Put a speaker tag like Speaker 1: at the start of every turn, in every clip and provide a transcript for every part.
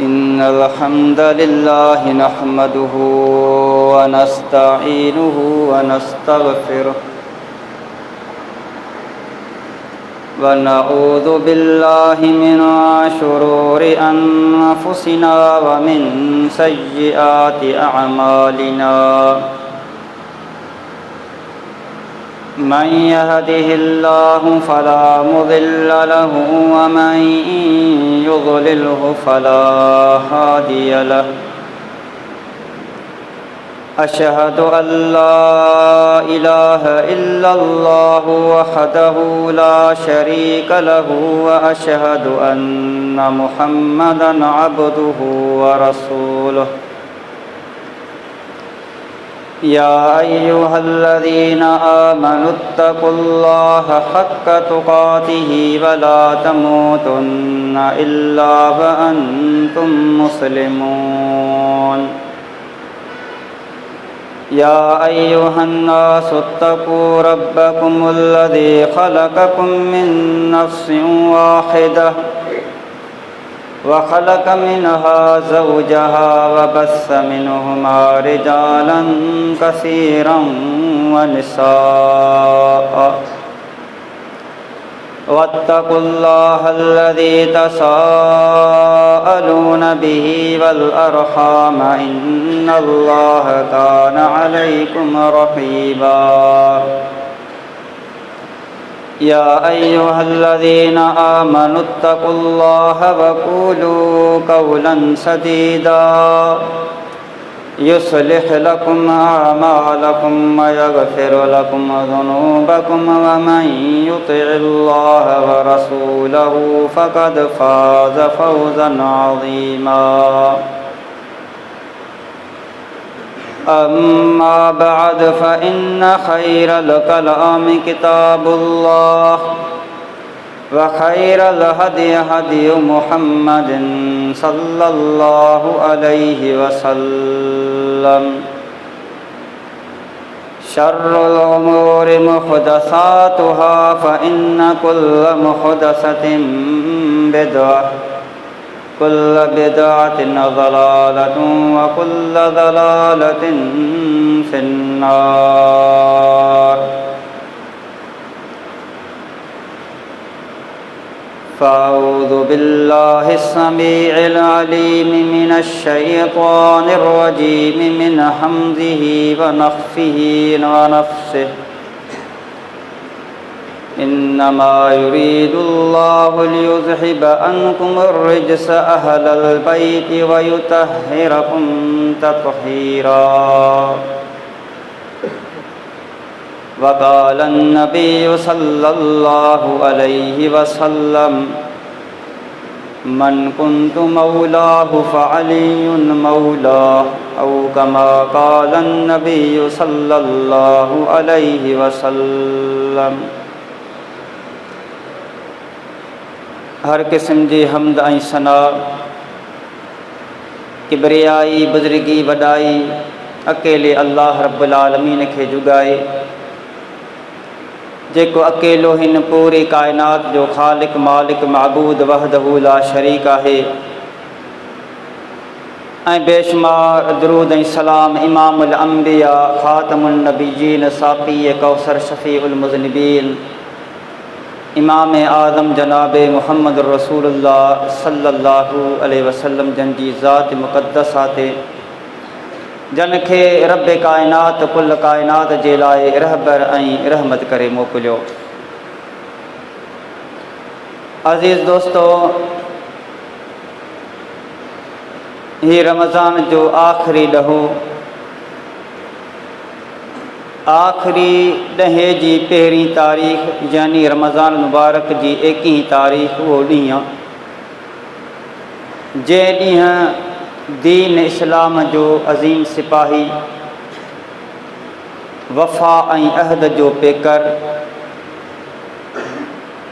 Speaker 1: इन्नल हम्दलिल्लाहि नहमदुहु व नस्तईनुहु व नस्तगफिरुह व नऊज़ु बिल्लाहि मिन शुरूरि अन्फुसिना व मिन सय्यिआति अअमालिना मन यहदिहिल्लाहु फला मुदिल्ल लहु व मन युद्लिल्हु फला हादिय लहु अशहदु अल्ला इलाहा इल्लल्लाहु वहदहु ला शरीक लहु व अशहदु अन्ना मुहम्मदन अब्दुहु व रसूलुहु या अय्युहल्लज़ीना आमनुत्तकुल्लाह हक्क तुक़ातिही व ला तमूतुन्ना इल्ला व अंतुम मुस्लिमून या अय्युहन्नासुत्तकू रब्बकुमुल्लज़ी खलक़कुम मिन नफ्सिन वाहिदह व खलक़ मिनहा ज़ौजहा व बस्स मिनहुमा रिजालन कसीरन व निसाअ वत्तकुल्लाहल्लज़ी तसाअलून बिही वल अर्हाम इन्नल्लाह कान अलैकुम रक़ीबा या अय्युहल्लज़ीना आमनुत्तकुल्लाह वक़ूलू क़ौलन सदीदा युस्लिह लकुम अमालकुम व यग़फिर लकुम ज़ुनूबकुम व मन युतिइल्लाह व रसूलहु फ़क़द फ़ाज़ फ़ौज़न अज़ीमा अम्मा बअद फ़इन्न खैरल कलामि किताबुल्लाह व खैरल हदी हदी मुहम्मदिन सल्लल्लाहु अलैहि वसल्लम शर्रुल उमूरि मुहदसातुहा फ़इन्न कुल्ल मुहदसतिन बिदअह कुल्ल बिदअतिन ज़लालतुन व कुल्ल ज़लालतिन फ़िन्नार फ़अऊज़ु बिल्लाहिस समीइल अलीम मिनश शैतानिर रजीम मिन हम्ज़िही व नफ़्ख़िही व नफ़्सिही इन्नमा युरीदुल्लाहु लियुज़हिब अन्कुमुर रिज्स अहलल बैति व युतह्हिरकुम तत्हीरा वक़ालन नबिय्यु सल्लल्लाहु अलैहि वसल्लम मन कुन्तु मौलाहु फ़अलियुन मौलाहु औ कमा क़ालन नबिय्यु सल्लल्लाहु अलैहि वसल्लम। हर किस्म जी हम्द ऐं सना किबरियाई बुज़ुर्गी वॾाई अकेले अल्लाह रब्बुल आलमीन खे जुगाए जेको अकेलो हिन पूरी कायनात जो ख़ालिक मालिक माबूद वहदहु ला शरीक आहे ऐं बेशुमार दुरूद ऐं सलाम इमामुल अंबिया ख़ातमुन नबिय्यीन साक़ी कौसर शफ़ीउल मुज़निबीन इमाम आज़म जनाब मुहम्मद रसूलुल्लाह सल्लल्लाहु अलैहि वसल्लम जन जी ज़ात मुक़द्दसा ते जन खे रब कायनात कुल कायनात जे लाइ रहबर ऐं रहमत करे मोकिलियो। अज़ीज़ दोस्तो, ही रमज़ान जो आख़िरी ॾहों आख़िरी ॾहें जी पहिरीं तारीख़ यानी रमज़ान मुबारक जी 21 तारीख़ उहो ॾींहुं जंहिं ॾींहुं दीन इस्लाम जो अज़ीम सिपाही वफ़ा ऐं अहद जो पेकर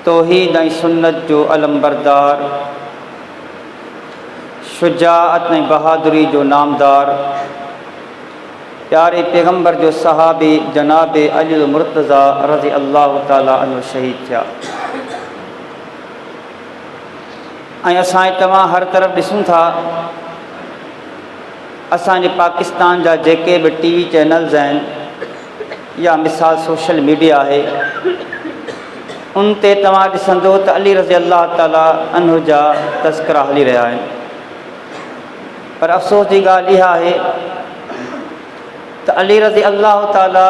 Speaker 1: तौहीद ऐं सुन्नत जो अलमबरदार शुजाअत ऐं बहादुरी जो नामदार प्यारे पैगम्बर जो सहाबी जनाब अली मुर्तज़ा रज़ी अल्लाह ताला अन्हु शहीद थिया। ऐं असां तव्हां हर तरफ़ ॾिसूं था असांजे पाकिस्तान जा जेके बि टीवी चैनल्स आहिनि या मिसाल सोशल मीडिया आहे उन ते तव्हां ॾिसंदो त अली रज़ी अल्लाह ताला अन्हु जा तस्करा हली रहिया आहिनि। पर अफ़सोस जी ॻाल्हि इहा आहे त अली रज़ी अल्लाह ताला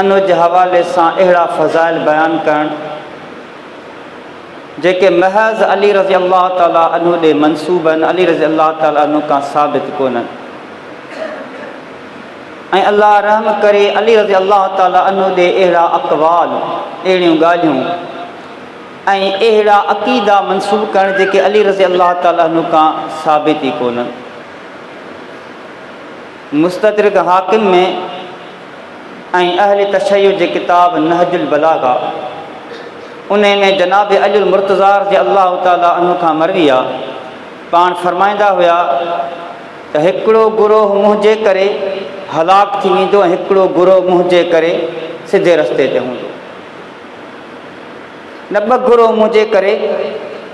Speaker 1: अन्हु जे हवाले सां अहिड़ा फ़ज़ाइल बयानु करणु जेके महज़ अली रज़ी अल्लाह ताला अन्हु ॾे मनसूब आहिनि, अली रज़ी अल्लाह ताला अन्हु खां साबित कोन्हनि। ऐं अल्लाह रहम करे अली रज़ी अल्लाह ताला अन्हु ॾे अहिड़ा अक़वाल, अहिड़ियूं ॻाल्हियूं ऐं अहिड़ा अक़ीदा मनसूब करणु जेके अली रज़ी अल्लाह ताला अन्हु खां साबित ई कोन्हनि। मुस्तदरिक हाकिम में ऐं अहल तशय्युअ जे किताब नहजुल बलागा उन में जनाब अली मुर्तज़ा रज़ी अल्लाह ताला अन्हु खां मरवी आहे, पाण फरमाईंदा हुआ त हिकिड़ो गुरोह मुंहिंजे करे हलाक थी वेंदो ऐं हिकिड़ो गुरोह मुंहिंजे करे सिधे रस्ते ते हूंदो। न ॿ गुरोह मुंहिंजे करे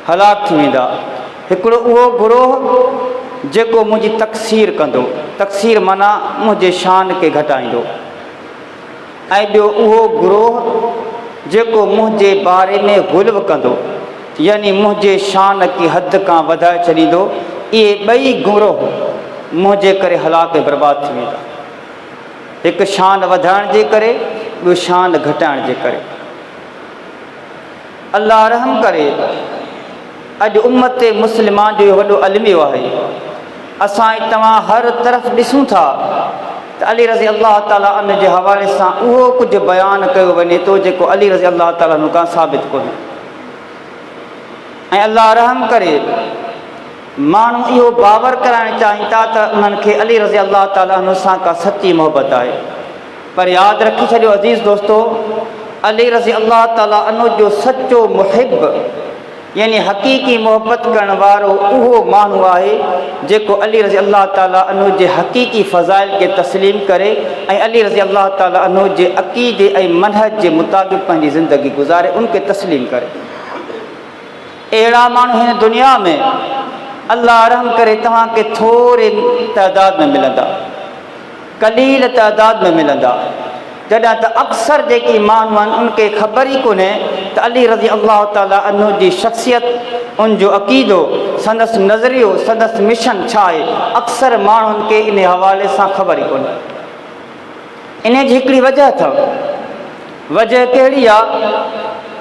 Speaker 1: हलाक थी वेंदा, हिकिड़ो उहो गुरोह जेको मुंहिंजी तक़सीर कंदो, तक़सीर माना मुंहिंजे शान खे घटाईंदो, ऐं ॿियो उहो गुरोह जेको मुंहिंजे बारे में गुल्व कंदो, यानी मुंहिंजे शान खे हद खां वधाए छॾींदो। इहे ॿई गुरोह मुंहिंजे करे हलाक बर्बाद थी वेंदा, हिकु शान वधाइण जे करे, ॿियो शान घटाइण जे करे। अल्लाह रहम करे अॼु उम्मत मुस्लिमान जो वॾो अलमियो आहे। असां तव्हां हर तरफ़ ॾिसूं था त अली रज़ी अल्लाह ताला अन्हु जे हवाले सां उहो कुझु बयानु कयो वञे थो जेको अली रज़ी अल्लाह ताला अन्हु खां साबित कोन्हे। ऐं अल्लाह रहम करे माण्हू इहो बावर कराइणु चाहिनि था त उन्हनि खे अली रज़ी अल्लाह ताला अन्हु सां का सची मोहबत आहे। पर यादि रखी छॾियो अज़ीज़ दोस्तो, अली रज़ी अल्लाह ताला अन्हु जो सचो मुहिब यानी हक़ीक़ी मोहबत करण वारो उहो माण्हू आहे जेको अली रज़ी अल्लाह ताला अन्हु जे हक़ीक़ी फ़ज़ाइल खे तस्लीम करे ऐं अली रज़ी अल्लाह ताला अन्हु जे अक़ीदे ऐं मनहज जे मुताबिक़ पंहिंजी ज़िंदगी गुज़ारे, उनखे तस्लीम करे। अहिड़ा माण्हू हिन दुनिया में अल्लाह रहम करे तव्हांखे थोरे तइदाद में मिलंदा, कलील तइदाद में मिलंदा, जॾहिं त अक्सर जेके माण्हू आहिनि उनखे ख़बर ई कोन्हे त अली रज़ी अल्लाह ताला अन्हु जी शख़्सियत, उनजो अक़ीदो, संदसि नज़रियो, संदसि मिशन छा आहे, अक्सर माण्हुनि खे इन हवाले सां ख़बर ई कोन्हे। इन जी हिकिड़ी वजह अथव, वजह कहिड़ी आहे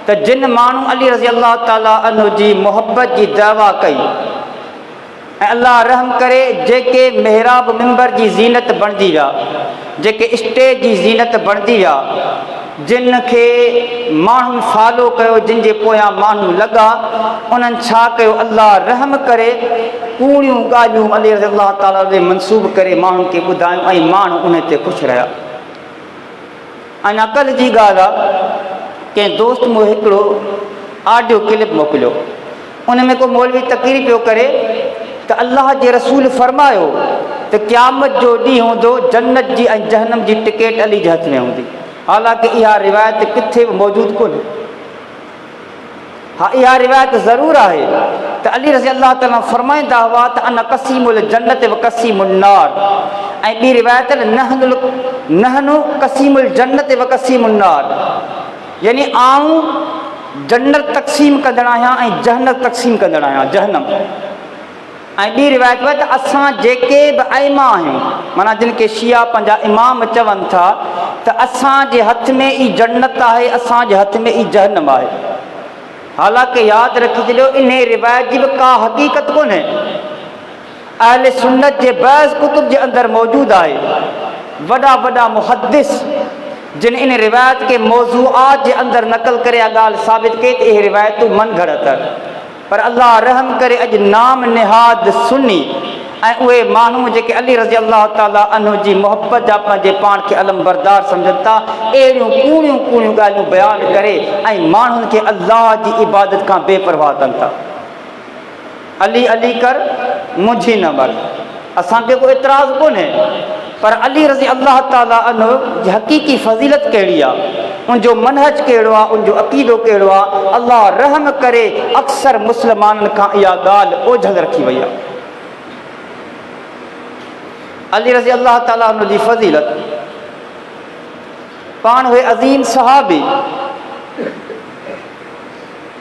Speaker 1: त जिन माण्हू अली रज़ी अल्लाह ताला अन्हु जी मोहबत जी दावा कई ऐं अल्लाह रहम करे जेके मेहराब मिंबर जी ज़ीनत बणिजी विया, जेके स्टेज जी ज़ीनत बणिजी विया, जिन खे माण्हुनि फॉलो कयो, जिन जे पोयां माण्हू लॻा, उन्हनि छा कयो, अल्लाह रहम करे कूड़ियूं ॻाल्हियूं अली रज़ी अल्लाह ताला ॾे मनसूब करे माण्हुनि खे ॿुधायूं ऐं माण्हू उन ते ख़ुशि रहिया। अञा कल्ह जी ॻाल्हि आहे, कंहिं दोस्त मूं हिकिड़ो ऑडियो क्लिप मोकिलियो, उन में को मौलवी तक़रीर पियो करे त अल्लाह जे रसूल फरमायो त क़यामत जो ॾींहुं हूंदो, जन्नत जी ऐं जहन्नम जी टिकेट अली जे हथ में हूंदी। हालांकि इहा रिवायत किथे बि मौजूदु कोन्हे। हा, इहा रिवायत ज़रूरु आहे त अली रज़ी अल्लाह ताला फरमाईंदा हुआ त अना क़सीमुल जन्नत व क़सीमुन नार, ऐं ॿी रिवायत नहनु क़सीमुल जन्नत व क़सीमुन नार, यानी आऊं जन्नत तक़सीम कंदड़ आहियां ऐं जहन्नत तक़सीम कंदड़ आहियां, जहन्नम। ऐं ॿी रिवायत आहे त असां जेके बि आइमा आहियूं, माना जिन खे शिया पंहिंजा इमाम चवनि था त असांजे हथ में ई जन्नत आहे, असांजे हथ में ई जहन्नम आहे। हालांकि यादि रखी छॾियो, इन रिवायत जी बि का हक़ीक़त कोन्हे। अहले सुन्नत जे बैज़ कुतुब जे अंदरि मौजूदु आहे। वॾा वॾा मुहद्दिस जिन इन रिवायत खे मौज़ूआत जे अंदरि नक़ल करे ॻाल्हि साबित कई त इहे रिवायतूं मन घड़त आहिनि। पर अल्लाह रहम करे अॼु नाम निहाद सुन्नी ऐं उहे माण्हू जेके अली रज़ी अल्लाह ताला अन्हु जी मोहबत जा पंहिंजे पाण खे अलमबरदार सम्झनि था, अहिड़ियूं कूड़ियूं कूड़ियूं ॻाल्हियूं बयानु करे ऐं माण्हुनि खे अल्लाह जी इबादत खां बेपरवाह कनि था। अली अली कर, मुंझी न मर, असांखे को एतिराज़ कोन्हे। पर अली रज़ी अल्लाह ताला अन्हु जी हक़ीक़ी फ़ज़ीलत कहिड़ी आहे, उनजो मनहज कहिड़ो आहे, उनजो अक़ीदो कहिड़ो आहे। अल्लाह रहम करे अक्सर मुस्लमाननि खां इहा ॻाल्हि ओझल रखी वई आहे। अली रज़ी अल्लाह ताला अन्हु जी फ़ज़ीलत, पाण उहे अज़ीम सहाबी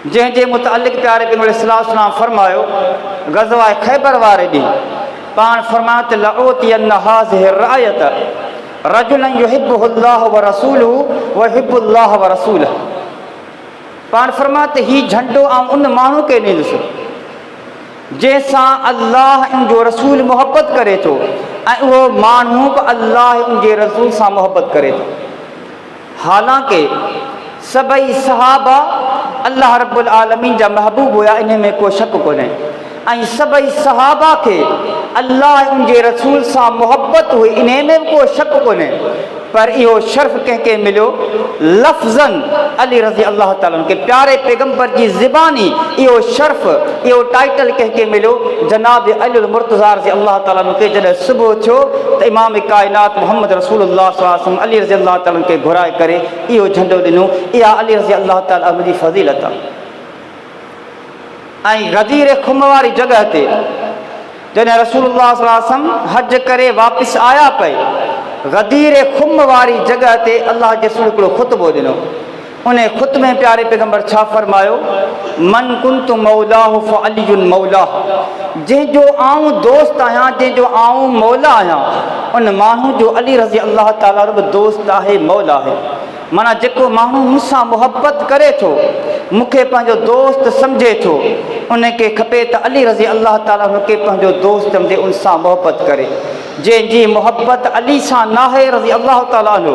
Speaker 1: जंहिंजे मुतअल्लिक़ प्यारे पैगंबर सल्लल्लाहु अलैहि वसल्लम फरमायो ग़ज़वा ख़ैबर वारे ॾींहुं पाण फरमायो त लऊतियन हाज़िहि रायत रजुलन युहिब्बुहुल्लाहु व रसूलुहु व युहिब्बुल्लाह व रसूलहु। पाण फरमायो त हीउ झंडो आउं उन माण्हू खे ॾींदुसि जंहिंसां अल्लाह उनजो रसूल मुहबत करे थो ऐं उहो माण्हू बि अल्लाह उनजे रसूल सां मुहबत करे थो। हालांकि सभई सहाबा अल्लाह रब्बुल आलमीन जा महबूब हुया, इन में को शक कोन्हे। ऐं सभई सहाबा खे अल्लाह उनजे रसूल सां मुहबत हुई, इन में को शक कोन्हे। पर इहो शर्फ़ कंहिंखे मिलियो लफ़्ज़न अली रज़ी अल्लाह ताला खे, प्यारे पैगंबर जी ज़िबानी इहो शर्फ़, इहो टाइटल कंहिंखे मिलियो जनाब अली मुर्तज़ा रज़ी अल्लाह ताला खे। जॾहिं सुबुह थियो त इमाम काइनात मोहम्मद रसूलुल्लाह सल्लल्लाहु अलैहि वसल्लम अली रज़ी अल्लाह ताला खे घुराए करे इहो झंडो ॾिनो। इहा अली रज़ी अल्लाह ताला जी फ़ज़ीलत आहे। ऐं गदीर खुम वारी जॻह ते जॾहिं रसूलुल्लाह सल्लल्लाहु अलैहि वसल्लम हज करे वापसि आया पए, गदीर खुम वारी जॻह ते अल्लाह जे रसूल हिकिड़ो ख़ुतबो ॾिनो। उन ख़ुतबे में प्यारे पैगंबर छा फरमायो, मन कुंतु मौलाहु फअलियुन मौलाहु, जंहिंजो आऊं दोस्त आहियां, जंहिंजो आऊं मौला आहियां, उन माण्हू जो अली रज़ी अल्लाह ताला बि दोस्त आहे, मौला आहे। माना जेको माण्हू मूंसां मुहबत करे थो, मूंखे पंहिंजो दोस्त सम्झे थो, उनखे खपे त अली रज़ी अल्लाह ताला हुनखे पंहिंजो दोस्त सम्झे, उन सां मुहबत करे। जंहिंजी मुहबत अली सां नाहे रज़ी अल्लाह ताला अन्हु,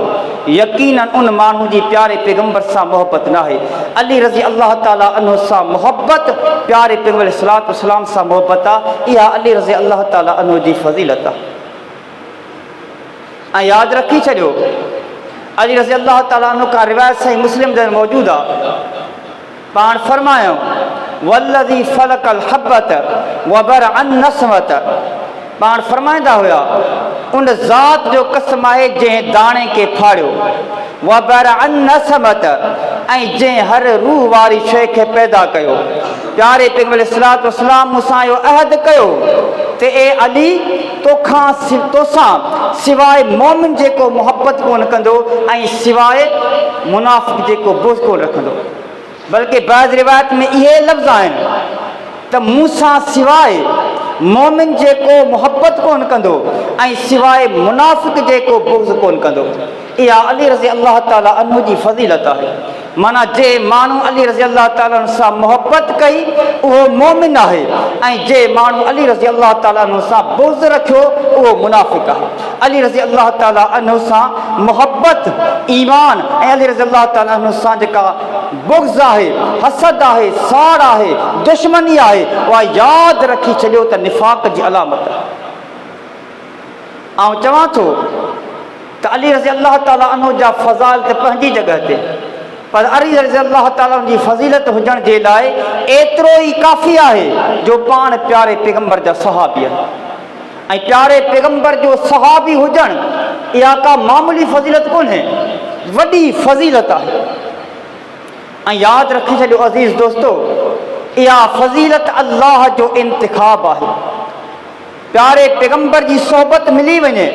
Speaker 1: यकीनन उन माण्हू जी प्यारे पैगंबर सां मुहबत नाहे। अली रज़ी अल्लाह ताला अन्हु सां मुहबत प्यारे पैगंबर सल्लल्लाहु अलैहि वसल्लम सां मुहबत आहे। इहा अली रज़ी अल्लाह ताला अन्हु जी फ़ज़ीलत आहे। ऐं यादि रखी छॾियो, अली रज़ी अल्लाह ताला अन्हु खां रिवायत सही मुस्लिम में मौजूदु आहे। पाण फरमायो वल्लज़ी फ़लक़ल हब्बत व बरअन नस्मत, पाण फरमाईंदा हुया उन ज़ात जो कसम आहे जंहिं दाणे खे फाड़ियो, व बरअन नस्मत, ऐं जंहिं हर रूह वारी शइ खे पैदा कयो। प्यारे पैगंबर सल्लल्लाहु अलैहि वसल्लम मूंसां इहो अहद कयो त ए अली, तोसां सिवाइ मोमिन जेको मुहबत कोन कंदो ऐं सिवाइ मुनाफ़िक़ जेको बुग़्ज़ कोन रखंदो। बल्कि बाज़ रिवायत में इहे लफ़्ज़ आहिनि त मूंसां सिवाइ मोमिन जेको मुहबत कोन कंदो ऐं सिवाइ मुनाफ़िक़ जेको बुग़्ज़ कोन कंदो। इहा अली रज़ी अल्लाह ताला अन्हु जी फ़ज़ीलत आहे। माना जे माण्हू अली रज़ी अल्लाह ताला सां मुहबत कई उहो मोमिन आहे, ऐं जे माण्हू अली रज़ी अल्लाह ताला सां बुग़्ज़ रखियो उहो मुनाफ़िक़ आहे। अली रज़ी अल्लाह ताला अन्हु सां मुहबत ईमान ऐं अली रज़ी अल्लाह ताला अन्हु सां जेका बुग़्ज़ आहे, हसद आहे, साड़ आहे, दुश्मनी आहे, उहा यादि रखी छॾियो त निफ़ाक़ जी अलामत आहे। ऐं चवां थो त अली रज़ी अल्लाह ताला अन्हु जा फ़ज़ाइल त पंहिंजी जॻह ते, पर अली रज़ी अल्लाह ताला जी फ़ज़ीलत हुजण जे लाइ एतिरो ई काफ़ी आहे जो पाण प्यारे पैगंबर जा सहाबी आहिनि। ऐं प्यारे पैगंबर जो सहाबी हुजणु इहा का मामूली फ़ज़ीलत कोन्हे, वॾी फ़ज़ीलत आहे। ऐं यादि रखी छॾियो अज़ीज़ दोस्तो, इहा फ़ज़ीलत अल्लाह जो इंतिखाब आहे। प्यारे पैगंबर जी सोहबत मिली वञे,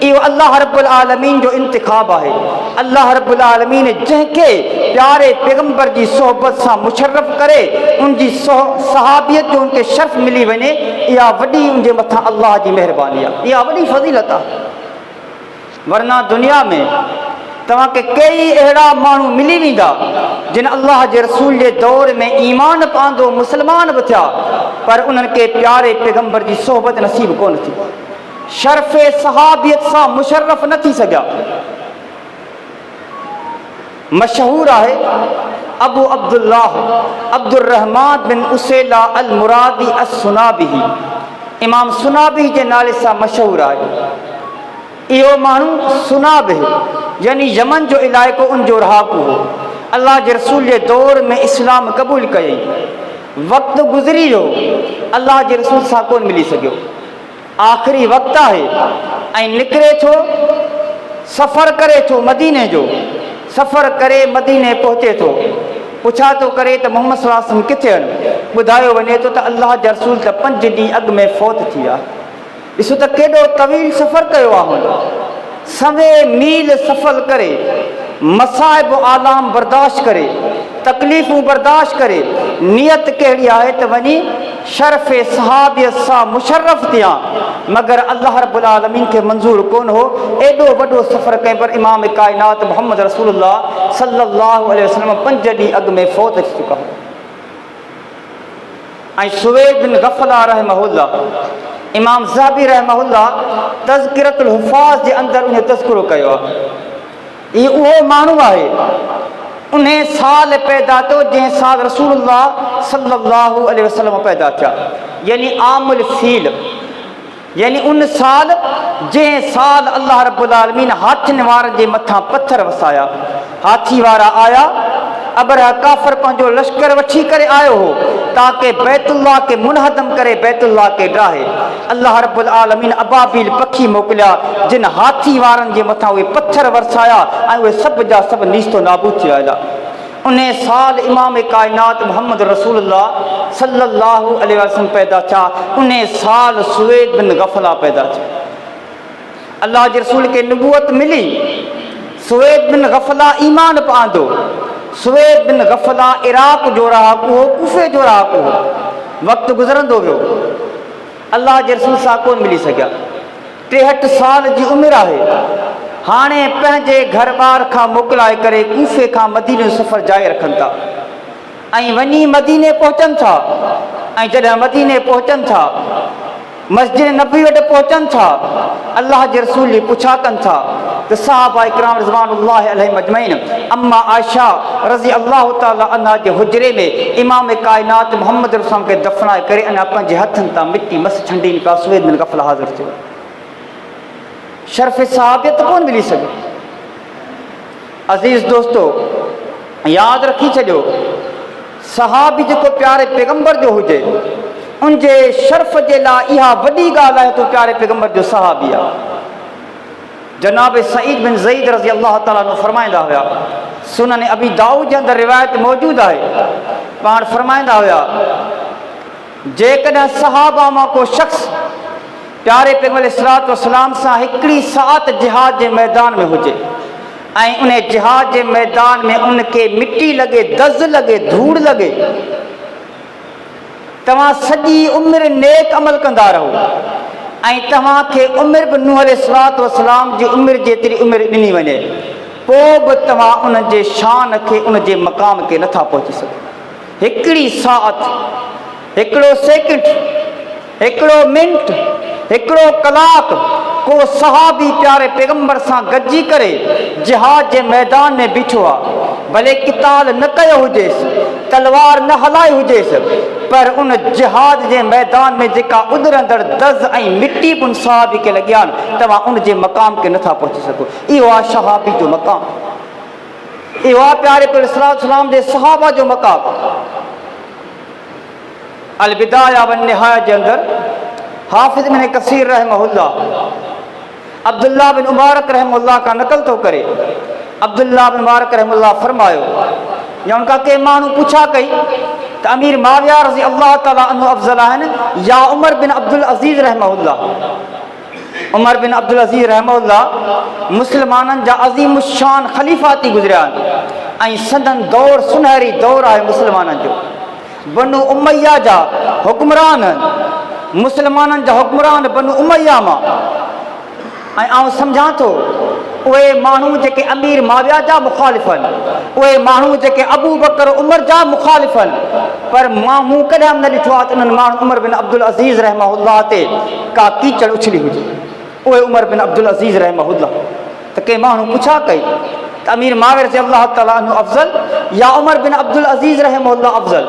Speaker 1: इहो अल्लाह रब्बुल आलमीन जो इंतिखाब आहे। अल्लाह रब्बुल आलमीन जंहिंखे प्यारे पैगंबर जी सोहबत सां मुशर्रफ करे उनजी सहाबियत जो उनखे शर्फ़ मिली वञे, इहा वॾी उनजे मथां अल्लाह जी महिरबानी आहे, इहा वॾी फ़ज़ीलत आहे। वरना दुनिया में तव्हांखे कई अहिड़ा माण्हू मिली वेंदा जिन अल्लाह जे रसूल जे दौर में ईमान पांदो मुस्लमान बि थिया, पर उन्हनि खे प्यारे पैगंबर जी सोहबत नसीब कोन थी, शर्फ़े सहाबियत सां मुशर्रफ न थी सघिया। मशहूर आहे अबू अब्दुल्लाह अब्दुर्रहमान बिन उसेला अल मुरादी अस-सुनाबिही, इमाम सुनाबी जे नाले सां मशहूर आहे। इहो माण्हू सुनाब यानी यमन जो इलाइक़ो उनजो रहाकू हो। अल्लाह जे रसूल जे दौर में इस्लाम क़बूल कयई, वक़्तु गुज़री वियो, अल्लाह जे रसूल सां कोन मिली सघियो। आख़िरी वक़्तु आहे ऐं निकिरे थो, सफ़र करे थो मदीने जो, सफ़र करे मदीने पहुचे थो, पुछा थो करे त मोहम्मद सल्लल्लाहु अलैहि वसल्लम किथे आहिनि। ॿुधायो वञे थो त अल्लाह जा रसूल त 5 ॾींहं अॻु में फ़ौत थी विया। ॾिसो त केॾो तवील सफ़र कयो आहे हुन, सवे मील सफ़र करे, मसाइब आलाम बर्दाश्त करे, तकलीफ़ूं बर्दाश्त करे, नियत कहिड़ी आहे त वञी शर्फ़ सहाबियत सां मुशर्रफ़ थियां, मगर अल्लाह रब्बुल आलमीन खे मंज़ूर कोन हो एॾो वॾो सफ़र कयईं। पर इमाम काइनात मोहम्मद रसूलुल्लाह सल्लल्लाहु अलैहि वसल्लम 5 ॾींहं अॻु में फ़ौत थी चुका हो। ऐं सुवैद बिन गफ़ला रहमहुल्लाह, इमाम ज़हाबी रहमहुल्लाह तज़किरतुल हुफ़ाज़ जे अंदरि उन तज़किरो कयो आहे। इहो उहो माण्हू आहे उन साल पैदा थियो जंहिं साल रसूलुल्लाह सल्लल्लाहु अलैहि वसल्लम पैदा थिया, यानी आमुल फील, यानी उन साल जंहिं साल अल्लाह रब्बुल आलमीन हाथियुनि वारनि जे मथां पत्थर वसाया। हाथी वारा आया, अबरह काफ़िर पंहिंजो लश्कर वठी करे आयो हो ताकि बैतुल्लाह खे मुनहदम करे बैतुल्लाह खे ड्राहे। अल्लाह रब्बुल आलमीन अबाबील पखी मोकिलिया जिन हाथी वारनि जे मथां उहे पत्थर वरसाया ऐं उहे सभु जा सभु नीस्तो नाबूद थी विया। उन साल इमाम काइनात मोहम्मद रसूलुल्लाह सल्लल्लाहु अलैहि वसल्लम पैदा थिया। उन साल सुवैद बिन गफ़ला पैदा थिया। अल्लाह जे रसूल खे नबूअत मिली, सुवैद बिन गफ़ला ईमान पांदो। सुवैद बिन गफ़ला इराक जो रहाकू हो, कूफे जो रहाकू हो। वक़्तु गुज़रंदो वियो, अल्लाह जे रसूल सां कोन मिली सघिया। 63 साल जी उमिरि आहे। हाणे पंहिंजे घर ॿार खां मोकिलाए करे कूफे खां मदीने जो सफ़र जारी रखनि था ऐं वञी मदीने पहुचनि था। ऐं जॾहिं मदीने पहुचनि था, मस्जिद नबी वटि पहुचनि था, अल्लाह जे रसूल जी पुछा कनि था त सहाबा इकराम रिज़वानुल्लाहि अलैहिम अजमईन अम्मा आयशा रज़ी अल्लाह ताला अन्हा जे हुजरे में इमाम काइनात मोहम्मद रसूल खे दफ़नाए करे अञा पंहिंजे हथनि तां मिटी मस छंडीनि पिया। सुवैद बिन गफ़ला हाज़िर थियो। शर्फ़ सहाबियत कोन मिली सघे। अज़ीज़ दोस्तो, यादि रखी छॾियो, सहाबी जेको प्यारे पैगंबर जो हुजे उनजे शर्फ़ जे लाइ इहा वॾी ॻाल्हि आहे त प्यारे पैगंबर जो सहाबी आहे। जनाब सईद बिन ज़ईद रज़ी अल्लाह ताला अन्हु फरमाईंदा हुआ, सुनन अबी दाऊद जे अंदरि रिवायत मौजूदु आहे, पाण फरमाईंदा हुआ जेकॾहिं सहाबा मां को शख़्स प्यारे पैगंबर अलैहिस्सलातु वस्सलाम सां हिकिड़ी सात जिहाद जे मैदान में हुजे ऐं उन जिहाद जे मैदान में उनखे मिटी लॻे, दज़ लॻे, धूड़ लॻे, तव्हां सॼी उमिरि नेक अमल कंदा रहो ऐं तव्हांखे उमिरि बि नूह अलैहिस्सलातु वस्सलाम जी उमिरि जेतिरी उमिरि ॾिनी वञे, पोइ बि तव्हां उन जे शान खे, उन जे मक़ाम खे नथा पहुची सघो। हिकिड़ी साअत, हिकिड़ो सेकेंड, हिकिड़ो मिंट, हिकिड़ो कलाक को सहाबी प्यारे पैगंबर सां गॾिजी करे जिहाद जे मैदान में बीठो आहे, भले किताल न कयो हुजेसि, तलवार न हलाई हुजेसि, पर उन जिहाद जे मैदान में जेका उॾरंदड़ दज़ ऐं मिटी बि उन सहाबी खे लॻिया आहिनि, तव्हां उन जे मक़ाम खे नथा पहुची सघो। इहो आहे सहाबी जो मक़ाम, इहो आहे प्यारे पैगंबर जे सहाबा जो मक़ाम। अल बिदाया वन निहाया जे अंदरि हाफ़िज़ इब्न कसीर रहमहुल्लाह अब्दुल्लाह बिन मुबारक रहमहुल्लाह का नकल थो करे। अब्दुल्लाह बिन मुबारक रहमहुल्लाह फरमायो, या उनका के माण्हू पुछा कई त अमीर माविया रज़ी अल्लाह ताला अन्हु अफ़ज़ल आहिनि या उमर बिन अब्दुल अज़ीज़ रहमहुल्लाह। उमर बिन अब्दुल अज़ीज़ रहमहुल्लाह मुस्लमाननि जा अज़ीम शान ख़लीफ़ा थी गुज़रिया आहिनि ऐं संदन दौर सुनहरी दौर आहे मुस्लमाननि जो। बनु उमैया जा हुक्मरान, मुस्लमाननि जा हुक्मरान बनु उमैया मां, ऐं आउं सम्झां थो उहे माण्हू जेके अमीर माविया जा मुखालिफ़ आहिनि, उहे माण्हू जेके अबू बकर उमर जा मुखालिफ़ आहिनि, पर मूं कॾहिं न ॾिठो आहे त उन्हनि माण्हू उमर बिन अब्दुल अज़ीज़ रहमहुल्लाह ते का कीचड़ उछली हुजे। उहे उमर बिन अब्दुल अज़ीज़ रहमहुल्लाह त के माण्हू पुछा कई त अमीर माविया रज़ी अल्लाह ताला अन्हु अफ़ज़ल या उमर बिन अब्दुल अज़ीज़ रहमहुल्लाह अफ़ज़ल।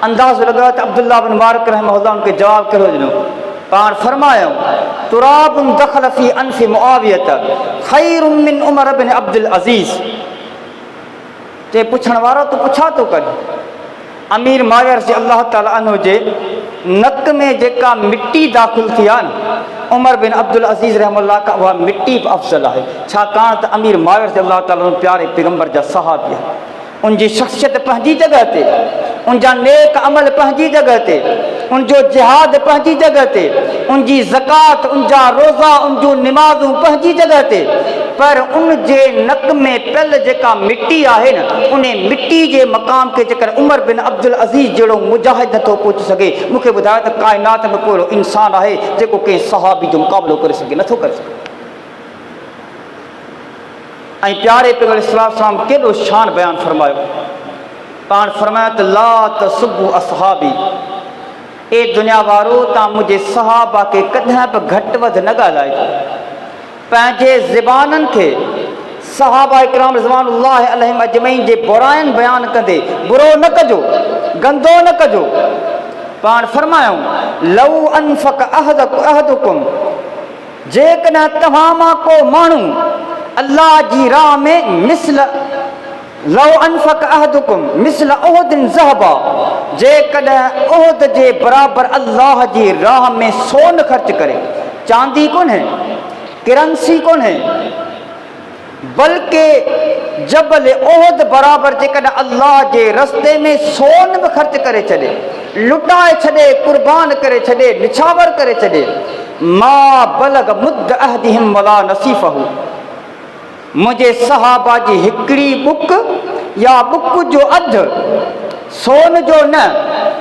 Speaker 1: अंदाज़ो लॻायो त अब्दुल्लाह बिन मुबारक रहमहुल्लाह उनखे जवाबु कहिड़ो ॾिनो। पाण फरमायो तुराबुन दख़ल फी अनफि मुआवियत खैरुम मिन उमर बिन अब्दुल अज़ीज़। जे पुछण वारो तो पुछा थो करे अमीर माविया रज़ी अल्लाह ताला अन्हु जे नक में जेका मिट्टी दाख़िल थी आहे न, उमर बिन अब्दुल अज़ीज़ रहमतुल्लाह का उहा मिट्टी बि अफ़ज़ल आहे। छाकाणि त अमीर माविया रज़ी अल्लाह ताला अन्हु प्यारे पैगंबर जा सहाबी आहे। उनजी शख़्सियत पंहिंजी जॻह ते, उनजा नेक अमल पंहिंजी जॻह ते, उनजो जिहाद पंहिंजी जॻह ते, उनजी ज़कात, उनजा रोज़ा, उनजूं निमाज़ूं पंहिंजी जॻह ते, पर उन जे नक में पियल जेका मिट्टी आहे न, उन मिट्टी जे मक़ाम खे जेकर उमर बिन अब्दुल अज़ीज़ जहिड़ो मुजाहिद नथो पहुची सघे, मूंखे ॿुधायो त काइनात में को इंसानु आहे जेको कंहिं सहाबी जो मुक़ाबिलो करे सघे? नथो करे सघे। ऐं प्यारे पैगंबर इस्लाम केॾो शान बयानु फरमायो। पाण फरमायो त ला तसुब्बु असहाबी, ए दुनिया वारो तव्हां मुंहिंजे सहाबा खे कॾहिं बि घटि वधि न ॻाल्हाइजो। पंहिंजे ज़बाननि खे सहाबा इकराम रिज़वानुल्लाह अलैहिम अजमईन जे बुराइनि बयानु कंदे बुरो न कजो, गंदो न कजो। पाण फरमायूं लऊ अनफक अहदुकुम, जेकॾहिं तव्हां मां को माण्हू अल्लाह जी राह में लऊ अनफक अहदुकुम मिस्ल उहुदिन ज़हबा, जेकॾहिं उहुद जे बराबरि अल्लाह जी राह में सोन ख़र्च करे, चांदी कोन्हे, करंसी कोन्हे, बल्कि जबल उहुद बराबरि जेकॾहिं अल्लाह जे रस्ते में सोन बि ख़र्च करे छॾे, लुटाए छॾे, कुर्बान करे छॾे, निछावर करे छॾे, मा बलग मुद्द अहदिहिम वला नसीफ़हु, मुंहिंजे सहाबा जी हिकिड़ी बुक या बुक जो अधु सोन जो न,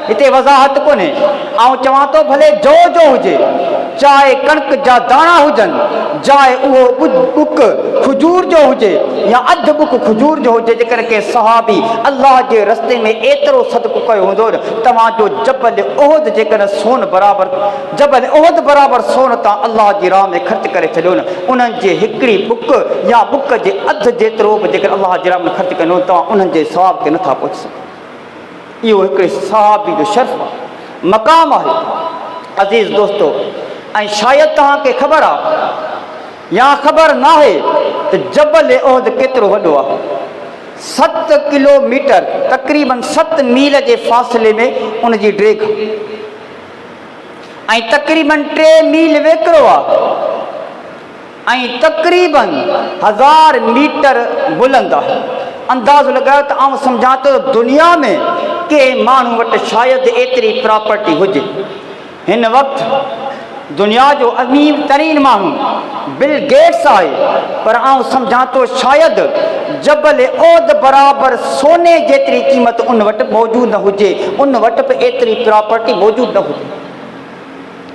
Speaker 1: हिते वज़ाहत कोन्हे। ऐं चवां थो भले जो हुजे, चाहे कणिक जा दाणा हुजनि, चाहे उहो बुक खजूर जो हुजे या अधु बुक खजूर जो हुजे, जेकर के सहाबी अल्लाह जे रस्ते में एतिरो सदको कयो हूंदो न, तव्हांजो जबल उहुद जेकर सोन बराबरि, जबल उहुद बराबरि सोन तव्हां अल्लाह जी राह में ख़र्च करे छॾियो न, उन्हनि जे हिकिड़ी बुक या बुक जे अधु जेतिरो बि जेकर अल्लाह जी राह में ख़र्च कंदो, तव्हां उन्हनि जे सवाब खे नथा पहुची सघो। इहो हिकिड़े सहाबी जो शर्फ़ आहे, मक़ाम आहे। अज़ीज़ दोस्तो, ऐं शायदि तव्हांखे ख़बर आहे या ख़बर न आहे त जबल उहुद केतिरो वॾो आहे। 7 किलोमीटर, तक़रीबन 7 मील जे फ़ासिले में उनजी ड्रेग ऐं तक़रीबन 3 मील वेकिरो आहे ऐं तक़रीबन 1000 मीटर बुलंद आहे। अंदाज़ो लॻायो त आउं सम्झां थो दुनिया में कंहिं माण्हू वटि शायदि एतिरी प्रॉपर्टी हुजे। हिन वक़्तु दुनिया जो अमीर तरीन माण्हू बिल गेट्स आहे, पर आउं सम्झां थो शायदि जबल उहुद बराबरि सोने जेतिरी क़ीमत उन वटि मौजूदु न हुजे, उन वटि बि एतिरी प्रॉपर्टी मौजूदु न हुजे।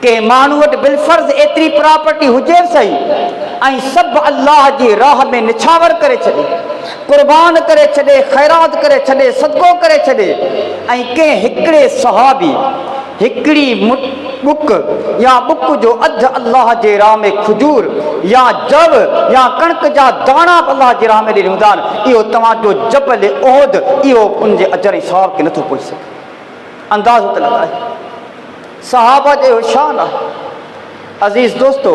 Speaker 1: कंहिं माण्हू वटि बिलफर्ज़ एतिरी प्रॉपर्टी हुजे बि सही, ऐं सभु अल्लाह जी राह में निछावर करे छॾे, कुर्बान करे छॾे, ख़ैरात करे छॾे, सदको करे छॾे, ऐं कंहिं हिकिड़े सहाबी हिकिड़ी बुक या बुक जो अधु अल्लाह जे राह में खजूर या जव या कणिक जा दाणा अल्लाह जे राह में ॾिनी हूंदा आहिनि, इहो तव्हांजो जबल उहुद, इहो उनजे अजर ऐं सवाब खे नथो पहुची सघे। अंदाज़ो त लॻाए सहाबा जो शान आहे। अज़ीज़ दोस्तो,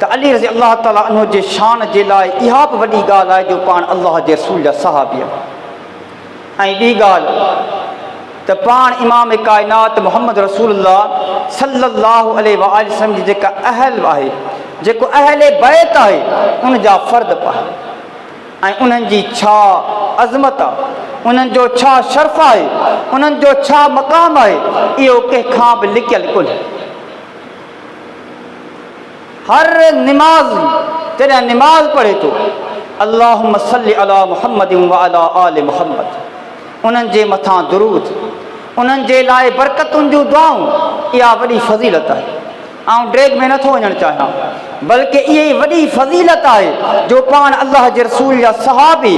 Speaker 1: त अली रज़ी अल्लाह ताला अन्हु जे शान जे लाइ इहा बि वॾी ॻाल्हि आहे जो पाण अल्लाह जे रसूल जा सहाबी आहे। ऐं ॿी ॻाल्हि त पाण इमाम काइनात मोहम्मद रसूलुल्लाह सल्लल्लाहु अलैहि वसल्लम जी जेका अहल आहे, जेको अहले बैत आहे, उन जा फ़र्द पाए ऐं उन्हनि जी छा अज़मत आहे, उन्हनि जो छा शर्फ़ आहे, उन्हनि जो छा मक़ाम आहे, इहो कंहिंखां बि लिकियल कोन्हे। हर निमाज़ जॾहिं निमाज़ पढ़े थो अल्लाहुम्मा सल्लि अला मुहम्मद व अला आलि मुहम्मद, उन्हनि जे मथां दुरूद, उन्हनि जे लाइ बरकतुनि जूं दुआऊं, इहा वॾी फज़ीलत आहे। ऐं ड्रेग में नथो वञणु चाहियां, बल्कि इहा ई वॾी फज़ीलत आहे जो पाण अल्लाह जे रसूल जा सहाबी,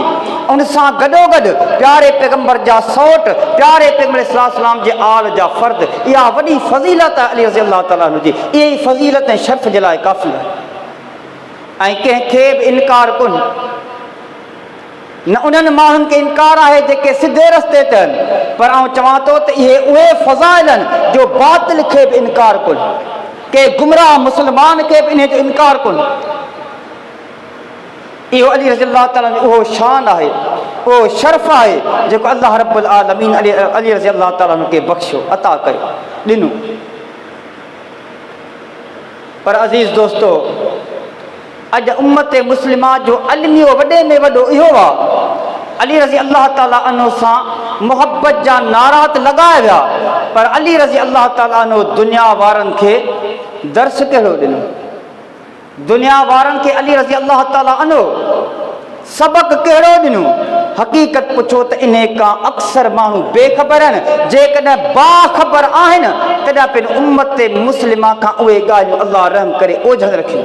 Speaker 1: उन सां गॾोगॾु प्यारे पैगंबर जा सौट, प्यारे पैगंबर इस्लाम जे आल जा फ़र्द, इहा वॾी फज़ीलत आहे अली रज़ी अल्लाह ताला जी। इहा ई फज़ीलत ऐं शर्फ़ जे लाइ काफ़ी आहे। ऐं कंहिंखे बि इनकार कोन्हे, न उन्हनि माण्हुनि खे इनकार आहे जेके सिधे रस्ते ते आहिनि, पर आउं चवां थो त इहे उहे फ़ज़ाइल आहिनि जो बातिल खे बि इनकार कोन्हे, के गुमराह मुस्लमान खे बि इन जो इनकार कोन्हे। इहो अली रज़ी अल्लाह ताला जो उहो शान आहे वो शर्फ़ है जो अल्लाह रब्बुल आलमीन अली रज़ी अल्लाह ताला अन्हु के बख्शो अता कयो ॾिनो। पर अज़ीज़ दोस्तो, अज उम्मत मुस्लिमा जो अलमियो वॾे में वॾो इहो आहे, अली रज़ी अल्लाह ताला अन्हु सां मोहब्बत जा नारात लॻाया विया, पर अली रज़ी अल्लाह ताला अन्हु दुनिया वारनि खे दर्स कहिड़ो ॾिनो? दुनिया वारनि खे अली रज़ी अल्लाह ताला अन्हु सबक कहिड़ो ॾिनो? हक़ीक़त पुछो त इन खां अक्सर माण्हू बेख़बर आहिनि, जेकॾहिं बाख़बर आहिनि तॾहिं पिण उम्मत मुस्लिमा खां उहे ॻाल्हियूं अल्लाह रहम करे ओझल रखियूं।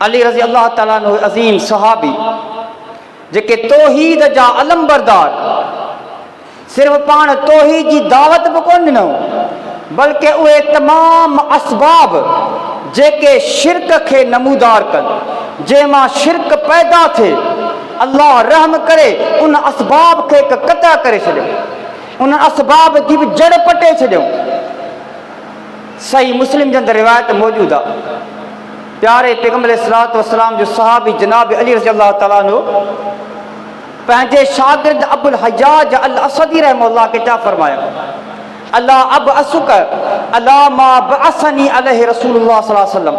Speaker 1: अली रज़ी अल्लाह ताला अन्हु अज़ीम सहाबी जेके तौहीद जा अलमबरदार, सिर्फ़ पाण तौहीद जी दावत बि कोन ॾिनो, बल्कि उहे तमाम असबाब जेके शिरक खे नमूदार कनि, जंहिंमां शिरक पैदा थिए, अल्लाह रहम करे उन असबाब खे क़तअ करे छॾियो, उन असबाब जी बि जड़ पटे छॾियो। सही मुस्लिम जे अंदरि रिवायत मौजूदु आहे, प्यारे पैगंबर अलैहिस्सलातु वस्सलाम जो सहाबी जनाब अली रज़ी अल्लाह ताला अन्हु पंहिंजे शागिर्द अबुल हज्जाज अल असदी रहमतुल्लाह खे छा फरमाया, अल्लाह अब असुक अल्लाह मा बअसनी अलैहि रसूलुल्लाह सल्लल्लाहु अलैहि वसल्लम,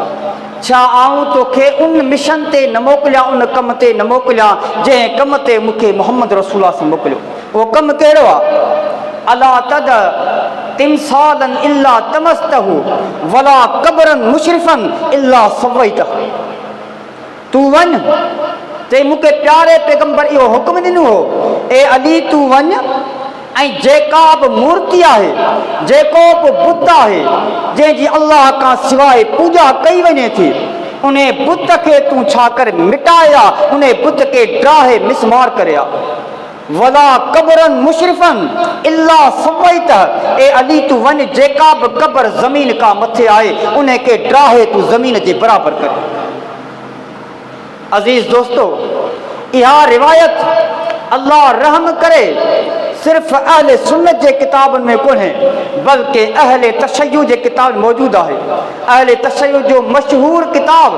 Speaker 1: छा आऊं तोखे उन मिशन ते न मोकिलियां, उन कम ते न मोकिलियां जंहिं कम ते मूंखे मोहम्मद रसूलुल्लाह से मोकिलियो? उहो कमु कहिड़ो आहे? अला तद तिमसालन इल्ला तमस्तहु वला कबरन मुशरिफन इल्ला सवैतहु। तू वञ, ते मूंखे प्यारे पैगंबर इहो हुक्म ॾिनो हो, ए अली तू वञ ऐं जेका बि मूर्ति आहे, जेको बि बुत आहे जंहिंजी अल्लाह खां सवाइ पूॼा कई वञे थी, उन बुत खे तूं छा कर मिटाया, उन बुत खे ड्राहे मिसमार करिया। वला कबरन मुशरिफन इल्ला सवैत, ए अली तू वञ जेका बि कबर ज़मीन खां मथे आहे उन खे ड्राहे तू ज़मीन जे बराबर कर। अज़ीज़ दोस्तो, इहा रिवायत अल्लाह रहम करे सिर्फ़ अहले सुन्नत जे किताबनि में कोन्हे, बल्कि अहले तशय्युअ जे किताब मौजूदु आहे। अहले तशय्युअ जो मशहूर किताब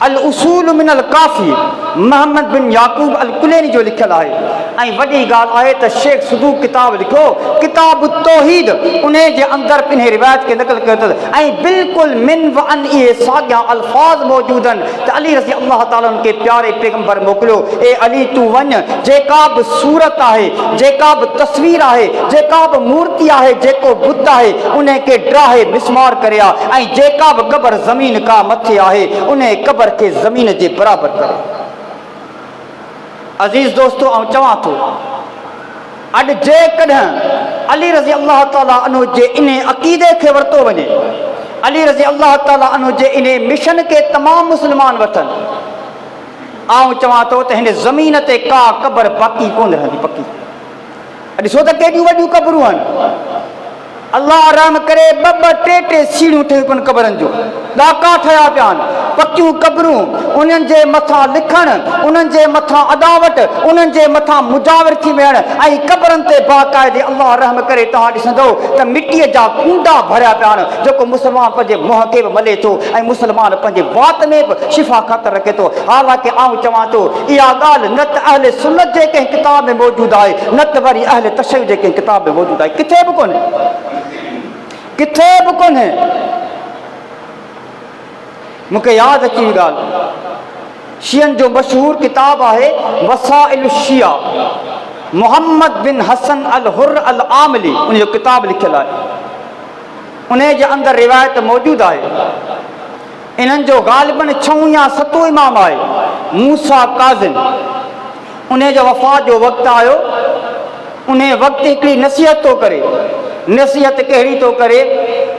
Speaker 1: अल उसूल मिनल काफ़ी मोहम्मद बिन याकूब अल कुलैनी जो लिखियलु आहे। ऐं वॾी ॻाल्हि आहे त शेख सदूक किताब लिखो, किताब तौहीद, उन जे अंदरि इन रिवायत खे नक़ल कयो अथसि ऐं बिल्कुलु मिन व अन इहे साॻिया अल्फाज़ मौजूदु आहिनि त अली रज़ी अल्लाह ताला खे प्यारे पैगंबर मोकिलियो, ए अली तू वञ, जेका बि सूरत आहे, जेका बि तस्वीर आहे, जेका बि मूर्ति आहे, जेको बुत आहे, उन खे ड्राहे मिसमार करिया ऐं जेका बि कबर ज़मीन खां मथे आहे उन कबर के ज़मीन जे बराबर करे। अज़ीज़ दोस्तो, ऐं चवां थो अॼु जेकॾहिं अली रज़ी अल्लाह ताला अन्हु जे इन अक़ीदे खे वरितो वञे, अली रज़ी अल्लाह ताला अन्हु जे इन मिशन के तमाम मुस्लमान वठनि, आऊं चवां थो त हिन ज़मीन ते का कबर बाक़ी कोन रहंदी पकी। अॼु छो त केॾियूं वॾियूं कबरूं आहिनि, अल्लाह रहम करे ॿ टे टे सीढ़ियूं ठहियूं पियूं कबरनि जो, ॾाका ठहिया पिया आहिनि, पकियूं कबरूं, उन्हनि जे मथां लिखण, उन्हनि जे मथां अदावट, उन्हनि जे मथां मुजाविर थी वेहण, ऐं कबरनि ते बाक़ाइदे अल्लाह रहम करे तव्हां ॾिसंदो त मिटीअ जा कूंडा भरिया पिया आहिनि, जेको मुस्लमान पंहिंजे मुंहं खे बि मले थो ऐं मुस्लमान पंहिंजे वात में बि शिफ़ा ख़ातिर रखे थो। हालांकि आऊं चवां थो इहा ॻाल्हि न त अहले सुन्नत जे कंहिं किताब में मौजूदु आहे, न त वरी अहले तशय्युअ जे कंहिं किताब में मौजूदु आहे, किथे बि कोन्हे, किथे बि कोन्हे। मूंखे यादि अची ॻाल्हि, शियनि जो मशहूर किताब आहे वसाइल शिया, मोहम्मद बिन हसन अल हुर अल आमली उन जो किताब लिखियलु आहे, उन जे अंदरि रिवायत मौजूदु आहे। इन्हनि जो ग़ालिबन 6 या 7 इमाम आहे, मूसा काज़िम। उन जो वफ़ात जो वक़्तु आयो, उन वक़्तु हिकिड़ी नसीहत थो करे। नसीहत कहिड़ी थो करे?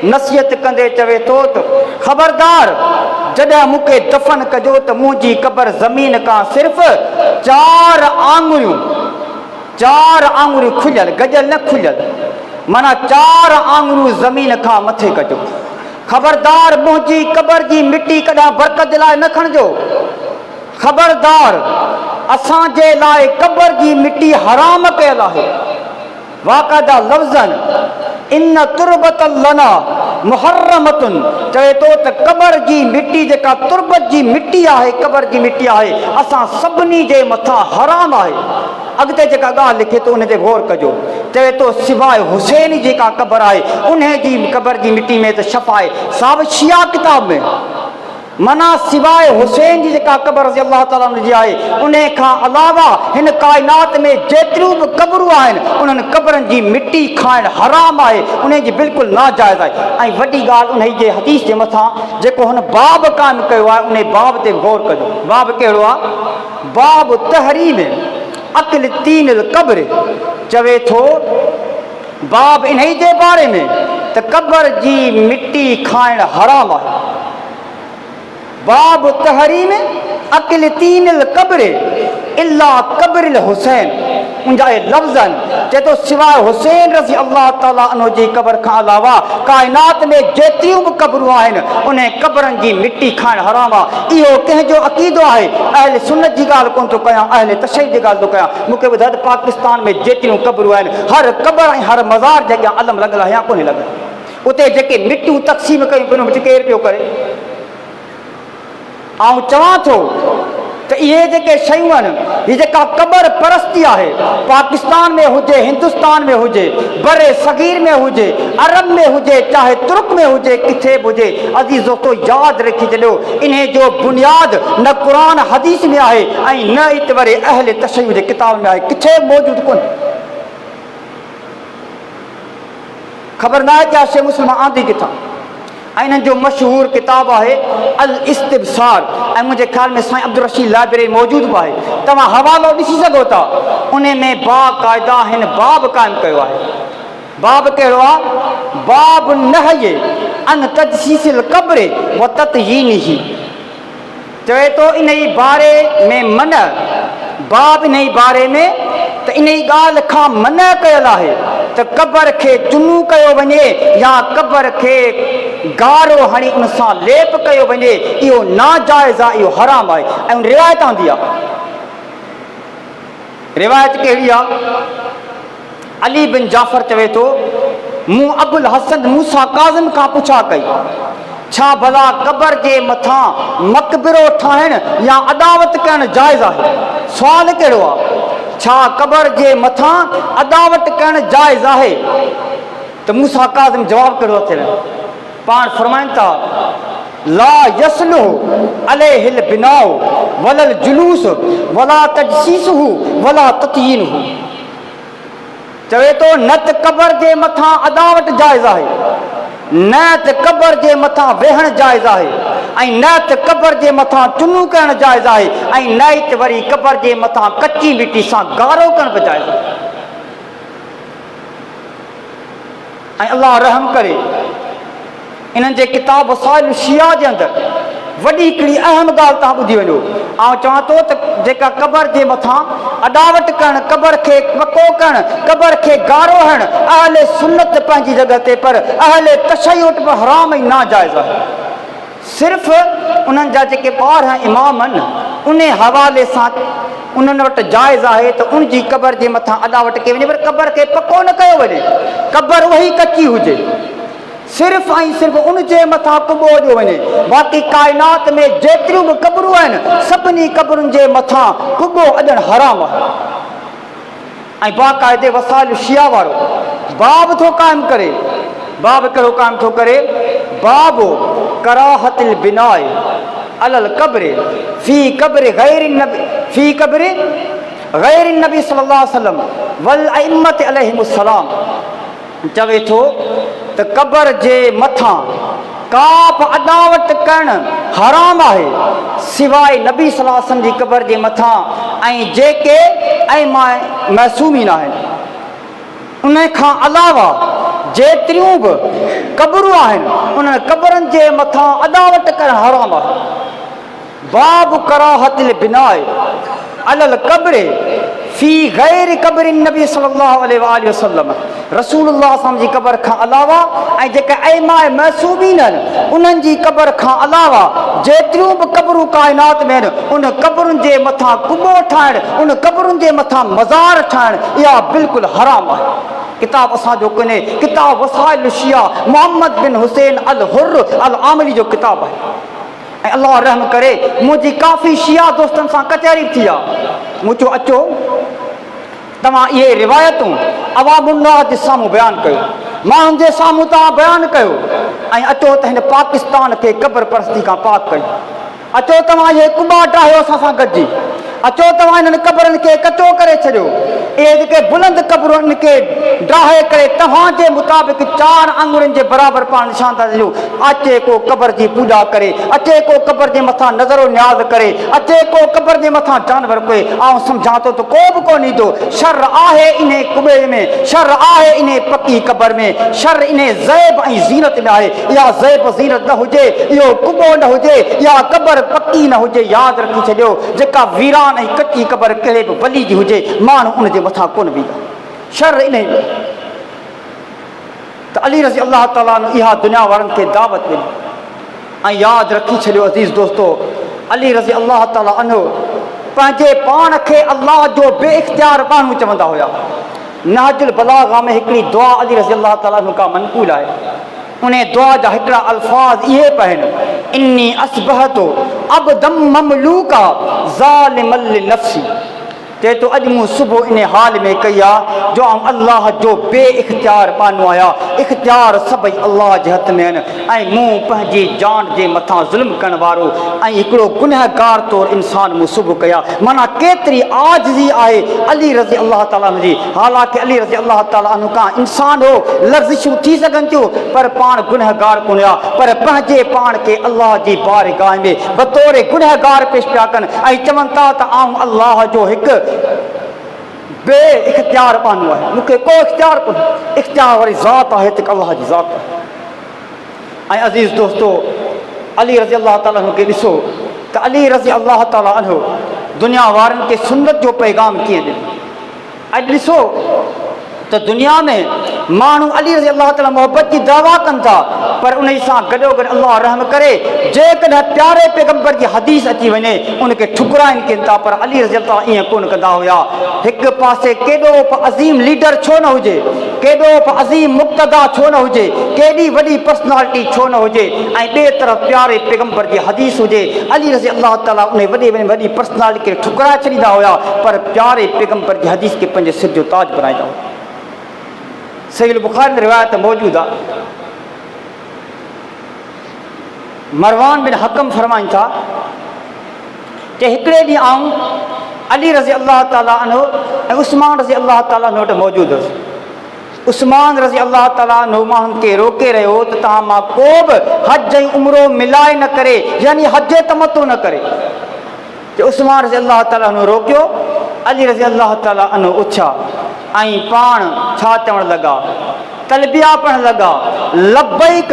Speaker 1: नसीहत कंदे चवे थो त ख़बरदार, जॾहिं मूंखे दफ़न कजो त मुंहिंजी क़बर ज़मीन खां सिर्फ़ 4 आङुरियूं खुलियल, गजल न खुलियल, माना 4 आङुरियूं ज़मीन खां मथे कजो। ख़बरदार, मुंहिंजी क़बर जी मिटी कॾहिं बरकत जे लाइ न खणिजो। ख़बरदार, असांजे लाइ क़बर जी मिटी हराम कयल आहे। वाक़ादा लफ़्ज़नि इन तुरबत लना मुहर्रमतुन, चवे तो त क़बर जी मिट्टी जेका तुरबत जी मिट्टी आहे, क़बर जी मिट्टी आहे, असां सभिनी जे मथां हराम आहे। अॻिते जेका ॻाल्हि लिखे थो उन ते गौर कजो। चवे तो सिवाय हुसैन जेका क़बर आहे उन जी क़बर जी मिट्टी में त शफ़ आहे। साब शिया किताब में मना सिवाय हुसैन जी जेका क़बर रज़ी अल्लाह ताला जी आहे उन खां अलावा हिन काइनात में जेतिरियूं बि क़बरूं आहिनि उन्हनि क़बरनि जी मिट्टी खाइणु हराम आहे, उन जी बिल्कुलु नाजाइज़ आहे। ऐं वॾी ॻाल्हि उन जे हदीस जे मथां जेको हुन बाब क़ाइमु कयो आहे उन बाब ते गौर कजो। बाब कहिड़ो आहे? बाब तहरीम अक्ल तीन क़ब्र। चवे थो बाब इन जे बारे में त क़बर जी मिट्टी खाइणु हराम आहे। बाब तहरीम अक्ल तीन क़ब्र इल्ला क़ब्र हुसैन, उनजा लफ़्ज़ आहिनि। चए थो सिवाय हुसैन रज़ी अल्लाह ताला अन्हु जी क़बर खां अलावा काइनात में जेतिरियूं बि क़बरूं आहिनि उन क़बरनि जी मिट्टी खाइणु हराम आहे। इहो कंहिंजो अक़ीदो आहे। अहले सुन्नत जी ॻाल्हि कोन थो कयां, अहले तशय्युअ जी ॻाल्हि थो कयां। मूंखे ॿुधाए त पाकिस्तान में जेतिरियूं क़बरूं आहिनि हर क़बर ऐं हर मज़ार जे अॻियां अलम लॻल आहे या कोन्हे लॻल? उते जेके मिटियूं तक़सीम कयूं पियूं उन केरु पियो करे? ऐं चवां थो त इहे जेके शयूं आहिनि, हीअ जेका क़बर परस्ती आहे, पाकिस्तान में हुजे, हिंदुस्तान में हुजे, बरे सगीर में हुजे, अरब में हुजे, चाहे तुर्क में हुजे, किथे बि हुजे, अज़ीज़ो तो यादि रखी छॾियो इन जो बुनियाद न क़ुर हदीस में आहे ऐं न ई वरी अहले तशय्युअ जे किताब में आहे, किथे मौजूदु कोन्हे। ख़बर न आहे कि शइ मुस्लिम आंदी किथां। ऐं इन्हनि जो मशहूरु किताबु आहे अल इस्तिबसार, ऐं मुंहिंजे ख़्याल में साईं अब्दुल रशीद लाइब्रेरी मौजूदु बि आहे। तव्हां हवालो ॾिसी सघो था, उन में बाक़ाइदा हिन बाब क़ाइमु कयो आहे। बाब कहिड़ो आहे? बाब नहय अन तजसीसिल क़ब्र व ततयीनिही। चवे थो इन ई बारे में मन, बाब इन ई बारे में त इन ई ॻाल्हि खां मना कयल आहे त क़बर खे चुनू कयो वञे या क़बर खे गारो हणी उन सां लेप कयो वञे, इहो नाजाइज़ आहे, इहो हराम आहे। ऐं रिवायत आंदी आहे। रिवायत कहिड़ी आहे? अली बिन जाफ़र चवे थो मूं अबुल हसन मूसा काज़िम खां पुछा कई, छा भला क़बर जे मथां मक़बरो ठाहिणु या अदावत करणु जाइज़ आहे? सुवाल कहिड़ो आहे? छा क़बर जे मथां अदावत करणु जाइज़ आहे? त मूसा काज़िम जवाबु कहिड़ो थियनि? पाण फरमाइनि था ला यसलुहु अलैहिल बिनाउ वलल जुलूस वला तजसीसुहु वला ततयीनुहु। चवे थो न त क़बर जे मथां अदावत जाइज़ आहे, न त क़बर जे मथां वेहणु जाइज़ आहे, ऐं न त क़बर जे मथां चुनू करणु जाइज़ आहे, ऐं न ई त वरी क़बर जे मथां कची मिटी सां गारो करणु बि जाइज़ आहे। ऐं अल्लाह रहम करे इन्हनि जे किताब वसाइल शिया जे अंदरि वॾी हिकिड़ी अहम ॻाल्हि तव्हां ॿुधी वञो। ऐं चवां थो त जेका क़बर जे मथां अदावत करणु, क़बर खे पको करणु, क़बर खे गारो हणणु अहले सुन्नत पंहिंजी जॻह ते, पर अहले तशय्युअ वटि बि हराम ऐं नाजाइज़ आहे। सिर्फ़ु उन्हनि जा जेके ॿार इमाम आहिनि उन हवाले सां उन्हनि वटि जाइज़ आहे त उन जी क़बर जे मथां अदावत कई वञे, पर क़बर खे पको न कयो वञे, क़बर उहा कची हुजे, सिर्फ़ ऐं सिर्फ़ु उन जे मथां कुबो ॾियो वञे। बाक़ी काइनात में जेतिरियूं बि क़बरूं आहिनि सभिनी क़बरुनि जे मथां कुबो अॾणु हराम आहे। ऐं बाक़ाइदे वसाइल शिया वारो बाब थो क़ाइमु करे। बाब कहिड़ो क़ाइमु थो करे? बाब कराहतिल बिनाए अलल क़ब्र फी क़ब्र गैर नबी, फी क़ब्र गैर नबी सल्लल्लाहु अलैहि वसल्लम वल अइम्मत अलैहिमुस्सलाम। चवे थो त क़बर जे मथां का बि अदावत करणु हराम आहे सिवाय नबी सल्लल्लाहु अलैहि वसल्लम जी क़बर जे मथां ऐं जेके मासूमीन आहिनि। उन खां अलावा जेतिरियूं बि क़बरूं आहिनि उन्हनि क़बरनि जे मथां अदावत करणु हराम आहे। बाब कराहतिल बिनाए अलल क़ब्र फी गैर क़ब्र नबी सल्लल्लाहु अलैहि वसल्लम, रसूलुल्लाह सल्लल्लाहु अलैहि वसल्लम जी क़बर खां अलावा ऐं जेके अइम्मा मासूमीन आहिनि उन्हनि जी क़बर खां अलावा जेतिरियूं बि क़बरूं काइनात में आहिनि उन क़बरुनि जे मथां कुबो ठाहिणु, उन क़बरुनि जे मथां मज़ार ठाहिणु इहा बिल्कुलु हराम आहे। किताब असांजो कोन्हे, किताब वसाइल शिया मोहम्मद बिन हुसैन अल हुर्र अल आमली जो किताब है। ऐं अल्लाह रहम करे मुंहिंजी काफ़ी शिया दोस्तनि सां कचहरी थी आहे। मूं चयो अचो तव्हां इहे रिवायतूं अवामुल्लाह जे साम्हूं बयानु कयो, माण्हुनि जे साम्हूं तव्हां बयानु कयो ऐं अचो त हिन पाकिस्तान खे क़ब्र परस्ती खां पाक कयो। अचो तव्हां इहे कुबा ठाहियो असां सां गॾिजी, अचो तव्हां हिननि क़ब्रनि खे कचो करे छॾियो। इहे जेके बुलंद क़ब्रूं आहिनि खे ड्राहे करे तव्हांजे मुताबिक़ 4 आङुरियुनि जे बराबरि पाण निशान था ॾियो। अचे को क़ब्र जी पूॼा करे, अचे को क़ब्र जे मथां नज़रो न्याज़ करे, अचे को क़ब्र जे मथां जानवर कोई। आउं सम्झां थो त को बि कोन ईंदो। शर आहे इन कुबे में, शर आहे इन पकी क़ब्र में, शर इन ज़ैब ऐं ज़ीनत में आहे। इहा ज़ैब ज़ीनत न हुजे, इहो कुबो न हुजे, इहा क़ब्र पकी न हुजे। यादि रखी छॾियो जेका वीरान ऐं कची क़ब्र कहिड़े बि वली जी हुजे माण्हू उन जे मथां कोन बीहंदा। शर इन त अली रज़ी अल्लाह ताला इहा दुनिया वारनि खे दावत ॾिनी। ऐं यादि रखी छॾियो अज़ीज़ दोस्तो, अली रज़ी अल्लाह ताला अन्हु पंहिंजे पाण खे अल्लाह जो बेइख्तियार माण्हू चवंदा हुआ। नहजुल बलागा में हिकिड़ी दुआ अली रज़ी अल्लाह ताला खां मनक़ूल आहे। उन दुआ जा हिकिड़ा अल्फाज़ इहे पढ़नि, इन्नी असबहतो अबदम ममलूका ज़ालिमल लिनफ्सी। चए तो अॼु मूं सुबुह इन हाल में कई आहे जो आउं अल्लाह जो बेइख्तियार माण्हू आहियां। इख्तियार सभई अल्लाह जे हथ में आहिनि ऐं मूं पंहिंजी जान जे मथां ज़ुल्म करण वारो ऐं हिकिड़ो गुनहगार तौरु इंसान मूं सुबुह कया। माना केतिरी आजिज़ी आहे अली रज़ी अल्लाह ताला जी। हालांकि अली रज़ी अल्लाह ताला खां इंसान हो, लर्ज़िशूं थी सघनि थियूं, पर पाण गुनहगार कोन हुया, पर पंहिंजे पाण खे अल्लाह जी बारगाह में बतौर गुनहगार पेश पिया कनि ऐं चवनि था त आउं अल्लाह जो हिकु बे इख्तियार माण्हू आहे, मूंखे को इख्तियार कोन्हे। इख्तियार वारी ज़ात आहे त अल्लाह जी ज़ात आहे। ऐं अज़ीज़ दोस्तो, अली रज़ी अल्लाह ताला खे ॾिसो त अली रज़ी अल्लाह ताला दुनिया वारनि खे सुन्नत जो पैगाम कीअं ॾिनो। अॼु ॾिसो त दुनिया में माण्हू अली रज़ी अल्लाह ताला मोहबत जी दावा कनि था, पर उन सां गॾोगॾु अल्लाह रहम करे जेकॾहिं प्यारे पैगम्बर जी हदीस अची वञे उनखे ठुकराइनि कनि था। पर अली रज़ी अल्लाह ईअं कोन कंदा हुया। हिकु पासे केॾो बि अज़ीम लीडर छो न हुजे, केॾो बि अज़ीम मुक़्तदा छो न हुजे, केॾी वॾी पर्सनालिटी छो न हुजे, ऐं ॿिए तरफ़ प्यारे पैगम्बर जी हदीस हुजे, अली रज़ी अल्लाह ताला उन वॾी पर्सनालिटी खे ठुकराए छॾींदा हुया, पर प्यारे पैगम्बर जी हदीस खे पंहिंजे सिर जो ताज बनाईंदा हुआ। सहीह बुखारी में रिवायत मौजूद आहे। मरवान बिन हकम फरमाइनि था कि हिकिड़े ॾींहुं आउं अली रज़ी अल्लाह ताला अन्हु ऐं उस्मान रज़ी अल्लाह ताला अन्हु वटि मौजूदु हुयुसि। उस्मान रज़ी अल्लाह ताला अन्हु माण्हुनि खे रोके रहियो त तव्हां मां को बि हज ऐं उमिरो मिलाए न करे, यानी हज तमतो न करे। उस्मान रज़ी अल्लाह ताला अन्हु रोकियो। अली रज़ी अल्लाह ताला अन्हु उथिया ऐं पाण छा चवणु लॻा, तलबिया पढ़ण लॻा, लब्बैक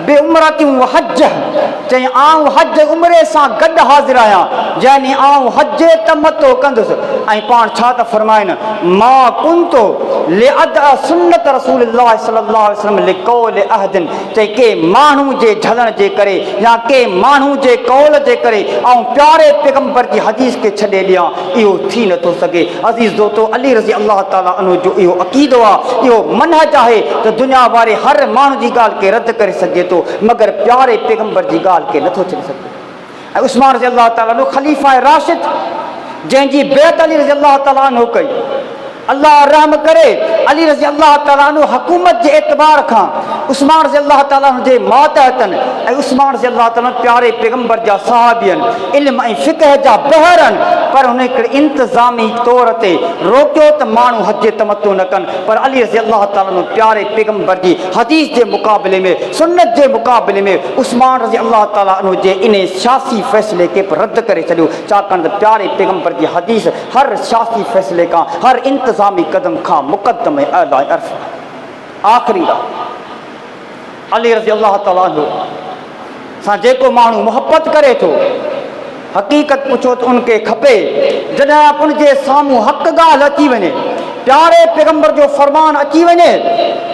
Speaker 1: बि उमरतियूं हज। चई आउं हज उमिरे सां गॾु हाज़िर आहियां, यानी आउं हज तमतो कंदुसि। ऐं पाण छा त फरमाइनि, मां कुंतो लिअदा सुन्नत रसूलुल्लाह सल्लल्लाहु अलैहि वसल्लम लिक़ौल अहदिन। चई के माण्हू जे झलण जे करे या के माण्हू जे कौल जे करे ऐं प्यारे पैगम्बर जी हदीस खे छॾे ॾियां, इहो थी नथो सघे। अज़ीज़ दोस्तो, अली रज़ी अल्लाह ताला अन्हु जो इहो अक़ीदो आहे, इहो मनहज आहे त दुनिया वारे हर माण्हू जी ॻाल्हि खे रद्द करे सघे थो, मगर प्यारे पैगम्बर जी ॻाल्हि खे नथो छॾे सघे। ऐं उस्मान रज़ी अल्लाह ताला अन्हु ख़लीफ़ा राशिद जंहिंजी बैत अली रज़ी अल्लाह ताला अन्हु कई। अल्लाह रहम करे अली रज़ी अल्लाह ताला अन्हु हुकूमत जे एतबार खां उस्मान रज़ी अल्लाह ताला जे मातहतनि ऐं उस्मान रज़ी अल्लाह ताला प्यारे पैगम्बर जा सहाबी आहिनि, इल्म ऐं फ़िक़ह जा बहर आहिनि, पर हुन हिकिड़े इंतिज़ामी तौर ते रोकियो त माण्हू हज तमतो न कनि। पर अली रज़ी अल्लाह ताला प्यारे पैगम्बर जी हदीस जे मुक़ाबले में, सुन्नत जे मुक़ाबले में उस्मान रज़ी अल्लाह ताला जे इन सियासी फ़ैसिले खे रद्द करे छॾियो। छाकाणि त प्यारे पैगम्बर जी हदीस हर सियासी फ़ैसिले खां, हर इंतिज़ामी क़दम खां मुक़दम ऐं आला अर्फ़ आख़िरी आहे। अली रज़ी अल्लाह ताला सां जेको माण्हू मोहबत करे थो, हक़ीक़त पुछो त उनखे खपे जॾहिं उनजे साम्हूं हक़ ॻाल्हि अची वञे, प्यारे पैगम्बर जो फरमान अची वञे,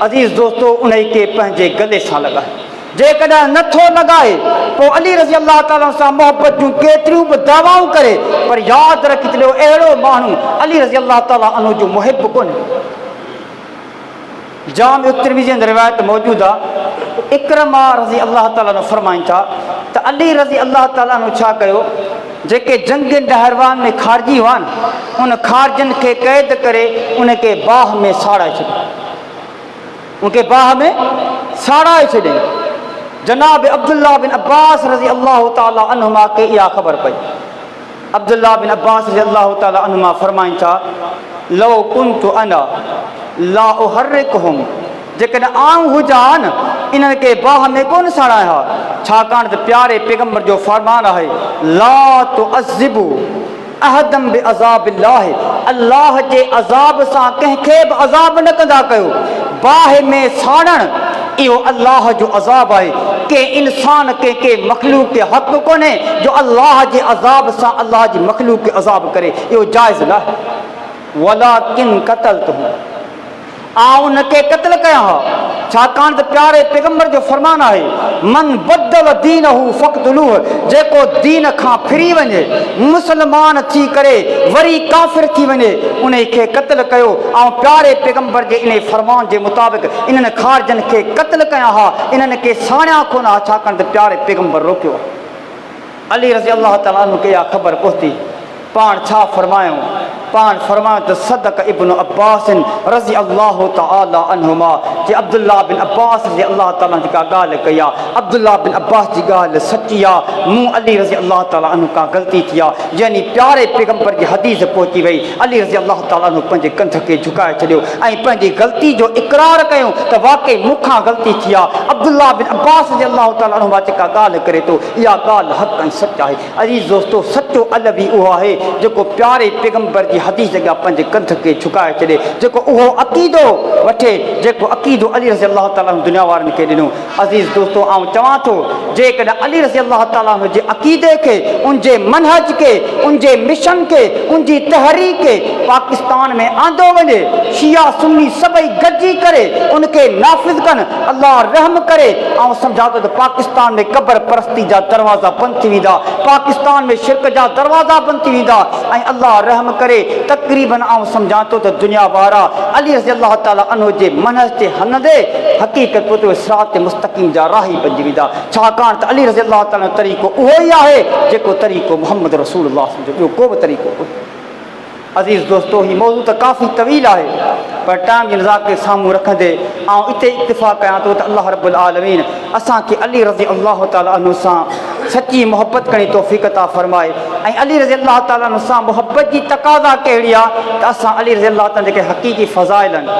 Speaker 1: अज़ीज़ दोस्तो उन खे पंहिंजे गले सां लॻाए। जेकॾहिं नथो लॻाए पोइ अली रज़ी अल्लाह ताला सां मोहबत जूं केतिरियूं बि दावाऊं करे, पर यादि रखी छॾियो अहिड़ो माण्हू अली रज़ी अल्लाह ताला जो मुहिब कोन्हे। जाम तिरमिज़ी जी रिवायत मौजूद आहे। इकरमा रज़ी अल्लाह ताला नो फरमाइनि था त अली रज़ी अल्लाह ताला नो छा कयो, जेके जंग नहरवान में खारजी हुआ उन खारजन के क़ैद करे उनके बाह में साड़ाए छॾियो, उनके बाह में साड़ाए छॾियो। जनाब अब्दुल्ला बिन अब्बास रज़ी अल्लाह ताला अन्हुमा के इहा ख़बर पई। अब्दुल्ला बिन अब्बास रज़ी अल्लाह ताला अन्हुमा फरमाइनि था, लो कुन्तु अना ला उहर्रिकुहुम, जेकॾहिं आऊं हुजां न इन्हनि खे बाह में कोन साड़ाया हा, छाकाणि त प्यारे पैगम्बर जो फरमान आहे, ला तुअज़्ज़िबू अहदम बिअज़ाबिल्लाह, अल्लाह जे अज़ाब सां कंहिंखे बि अज़ाब न कंदा कयो। बाह में साड़ण इहो अल्लाह जो अज़ाब आहे। के इंसान के मखलूक के हक़ कोन्हे जो अल्लाह जे अज़ाब सां अल्लाह जी मखलूक के अज़ाब करे, इहो जाइज़ न आहे। वलाकिन क़तलतुहु, आऊं उनखे क़त्ल कयां हा, छाकाणि त प्यारे पैगम्बर जो फरमान आहे, मन बदल दीनहु फ़क़्तुलूह, जेको दीन खां फिरी वञे मुसलमान थी करे वरी काफ़िर थी वञे उन खे क़त्ल कयो। ऐं प्यारे पैगम्बर जे इन फरमान जे मुताबिक़ इन्हनि खारजन खे क़त्ल कयां हा, इन्हनि खे साणिया कोन हा, छाकाणि त प्यारे पैगम्बर रोकियो। अली रज़ी अल्लाह ताला अन्हु खे इहा ख़बर पहुती, पाण छा फरमायूं, पाण फरमायो त सदक इब्न अब्बास रज़ी अल्लाह ताला अन्हुमा, जे अब्दुल्ला बिन अब्बास रज़ी अल्लाह ताला जेका ॻाल्हि कई आहे, अब्दुल्ला बिन अब्बास जी ॻाल्हि सची आहे। मूं अली रज़ी अल्लाह ताला अन्हु खां ग़लती थी आहे, यानी प्यारे पैगम्बर जी हदीस पहुची वई। अली रज़ी अल्लाह ताला अन्हु पंहिंजे कंध खे झुकाए छॾियो ऐं पंहिंजी ग़लती जो इक़रार कयूं त वाक़ई मूंखां ग़लती थी आहे। अब्दुल्ला बिन अब्बास रज़ी अल्लाह ताला अन्हुमा जेका ॻाल्हि करे थो, इहा ॻाल्हि हक़ ऐं सच आहे। अज़ीज़ दोस्तो, सचो अल बि उहो आहे जेको प्यारे पैगम्बर जी हदीस जॻह पंहिंजे कंध खे झुकाए छॾे, जेको उहो अक़ीदो वठे जेको अक़ीदो अली रज़ी अल्लाह ताला दुनिया वारनि खे ॾिनो। अज़ीज़ दोस्तो, आउं चवां थो, जेकॾहिं अली रज़ी अल्लाह ताला जे अक़ीदे खे, उनजे मनहज खे, उनजे मिशन खे, उनजी तहरीक खे पाकिस्तान में आंदो वञे, शिया सुन्नी सभई गॾिजी करे उनखे नाफ़िज़ कनि, अल्लाह रहम करे। ऐं सम्झा थो त पाकिस्तान में क़बर परस्ती जा दरवाज़ा बंदि थी वेंदा, पाकिस्तान में शिरक जा दरवाज़ा बंदि थी वेंदा ऐं अल्लाह रहम करे तक़रीबन आउं सम्झां थो त दुनिया वारा अली रज़ी अल्लाह ताला अन्हु जे मनहज ते हलंदे हक़ीक़त पुर सिरात मुस्तक़ीम जा राही बणिजी वेंदा, छाकाणि त अली रज़ी अल्लाह ताला जो तरीक़ो उहो ई आहे जेको तरीक़ो मुहम्मद रसूलुल्लाह जो ॿियो को बि तरीक़ो कोन्हे। अज़ीज़ दोस्तो, ही मौज़ू त काफ़ी तवील आहे, पर टाइम जे निज़ाम खे साम्हूं रखंदे आउं इते इत्तिफ़ाक़ कयां थो त अल्लाह रब्बुल आलमीन असांखे अली रज़ी अल्लाह ताला अन्हु सां सची मोहब्बत करणी तौफ़ीक़ अता फ़रमाए। ऐं अली रज़ी अल्लाह ताला अन्हु सां मोहब्बत जी तक़ाज़ा कहिड़ी आहे त असां अली रज़ी अल्लाह ताला जेके हक़ीक़ी फ़ज़ाइल आहिनि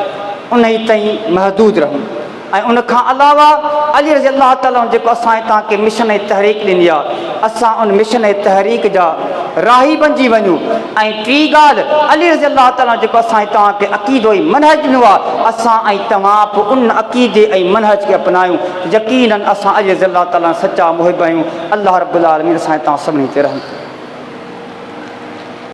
Speaker 1: उन ई ताईं महदूद रहूं। ऐं उनखां अलावा अली रज़ी अल्लाह ताला जेको असांजे तव्हांखे मिशन ऐं तहरीक ॾिनी आहे, असां उन मिशन ऐं तहरीक जा राही बणिजी वञूं। ऐं टी ॻाल्हि, अली रज़ी अल्लाह ताला जेको असांजे तव्हांखे अक़ीदो ऐं मनहज ॾिनो आहे, असां ऐं तव्हां बि उन अक़ीदे ऐं मनहज खे अपनायूं। यकीनन असां अली रज़ी अल्लाह ताला सचा मुहिब आहियूं। अल्लाह रब्बुल आलमीन असांजे तव्हां सभिनी ते रहम।